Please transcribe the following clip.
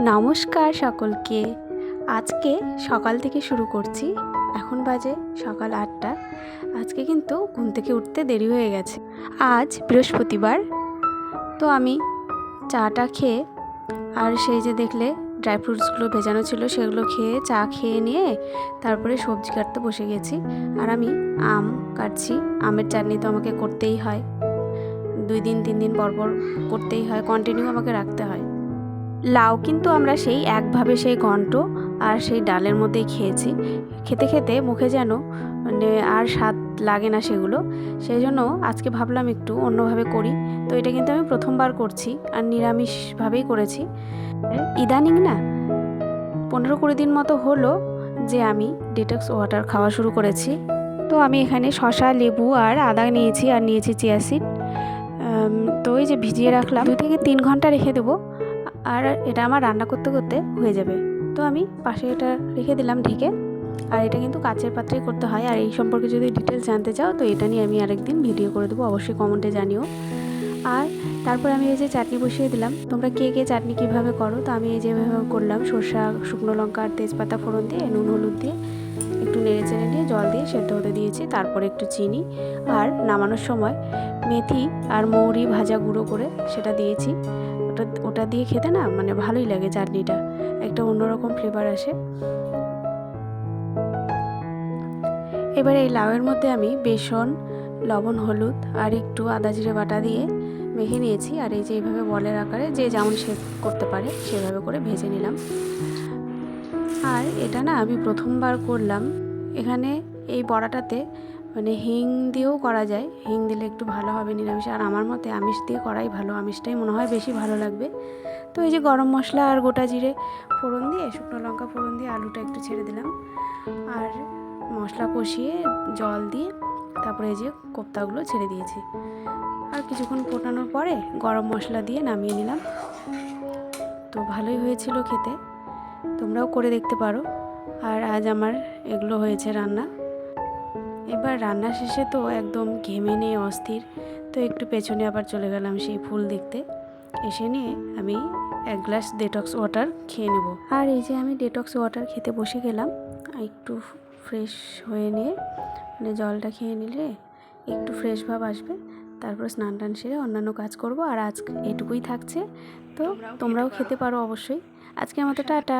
নমস্কার সকলকে। আজকে সকাল থেকে শুরু করছি। এখন বাজে সকাল 8টা। আজকে কিন্তু ঘুম থেকে উঠতে দেরি হয়ে গেছে। আজ বৃহস্পতিবার। তো আমি চাটা খেয়ে আর সেই যে দেখলে ড্রাই ফ্রুটসগুলো ভেজানো ছিল সেগুলো খেয়ে চা খেয়ে নিয়ে তারপরে সবজি কাটতে বসে গেছি। আর আমি আম কাটছি। আমের চাটনি তো আমাকে করতেই হয়, 2 দিন 3 দিন পর পর করতেই হয়, কন্টিনিউ আমাকে রাখতে হয়। লাউ কিন্তু আমরা সেই একভাবে সেই ঘন্ট আর সেই ডালের মধ্যেই খেয়েছি। খেতে খেতে মুখে যেন আর স্বাদ লাগে না সেগুলো। সেই জন্য আজকে ভাবলাম একটু অন্যভাবে করি। তো এটা কিন্তু আমি প্রথমবার করছি আর নিরামিষভাবেই করেছি। ইদানিং না 15-20 দিন মতো হলো যে আমি ডিটক্স ওয়াটার খাওয়া শুরু করেছি। তো আমি এখানে শসা, লেবু আর আদা নিয়েছি আর নিয়েছি চিয়া সিড। তো এই যে ভিজিয়ে রাখলাম, 2 থেকে 3 ঘন্টা রেখে দেবো। আর এটা আমার রান্না করতে করতে হয়ে যাবে। তো আমি পাশে এটা রেখে দিলাম ঢেকে। আর এটা কিন্তু কাচের পাত্রেই করতে হয়। আর এই সম্পর্কে যদি ডিটেলস জানতে চাও তো এটা নিয়ে আমি আরেকদিন ভিডিও করে দেবো, অবশ্যই কমেন্টে জানিও। আর তারপরে আমি এই যে চাটনি বসিয়ে দিলাম। তোমরা কে কে চাটনি কীভাবে করো? তো আমি এই যেভাবে করলাম, সরষা, শুকনো লঙ্কা আর তেজপাতা ফোড়ন দিয়ে নুন হলুদ দিয়ে একটু নেড়ে চেড়ে নিয়ে জল দিয়ে সেদ্ধ হতে দিয়েছি। তারপরে একটু চিনি আর নামানোর সময় মেথি আর মৌরি ভাজা গুঁড়ো করে সেটা দিয়েছি। ওটা দিয়ে খেতে না ভালোই লাগে চাটনিটা, একটা অন্যরকম ফ্লেভার আসে। এবার এই লাউয়ের মধ্যে আমি বেসন, লবণ, হলুদ আর একটু আদা জিরে বাটা দিয়ে মেখে নিয়েছি। আর এই যে এইভাবে বলের আকারে যে যেমন শেপ করতে পারে সেভাবে করে ভেজে নিলাম। আর এটা না আমি প্রথমবার করলাম। এখানে এই বড়াটাতে হিং দিয়েও করা যায়, হিং দিলে একটু ভালো হবে নিরামিষ। আর আমার মতে আমিষ দিয়ে করাই ভালো, আমিষটাই মনে হয় বেশি ভালো লাগবে। তো এই যে গরম মশলা আর গোটা জিরে ফোড়ন দিয়ে, শুকনো লঙ্কা ফোড়ন দিয়ে আলুটা একটু ছেড়ে দিলাম। আর মশলা কষিয়ে জল দিয়ে তারপরে এই যে কোপ্তাগুলো ছেড়ে দিয়েছি। আর কিছুক্ষণ ফোটানোর পরে গরম মশলা দিয়ে নামিয়ে নিলাম। তো ভালোই হয়েছিল খেতে, তোমরাও করে দেখতে পারো। আর আজ আমার এগুলো হয়েছে রান্না। এবার রান্না শেষে তো একদম ঘেমে নিয়ে অস্থির। তো একটু পেছনে আবার চলে গেলাম সেই ফুল দেখতে। এসে নিয়ে আমি 1 গ্লাস ডেটক্স ওয়াটার খেয়ে নেব। আর এই যে আমি ডেটক্স ওয়াটার খেতে বসে গেলাম। একটু ফ্রেশ হয়ে নিয়ে জলটা খেয়ে নিলে একটু ফ্রেশ ভাব আসবে। তারপর স্নান টান সেরে অন্যান্য কাজ করব। আর আজ এটুকুই থাকছে। তো তোমরাও খেতে পারো অবশ্যই। আজকের মতো টাটা।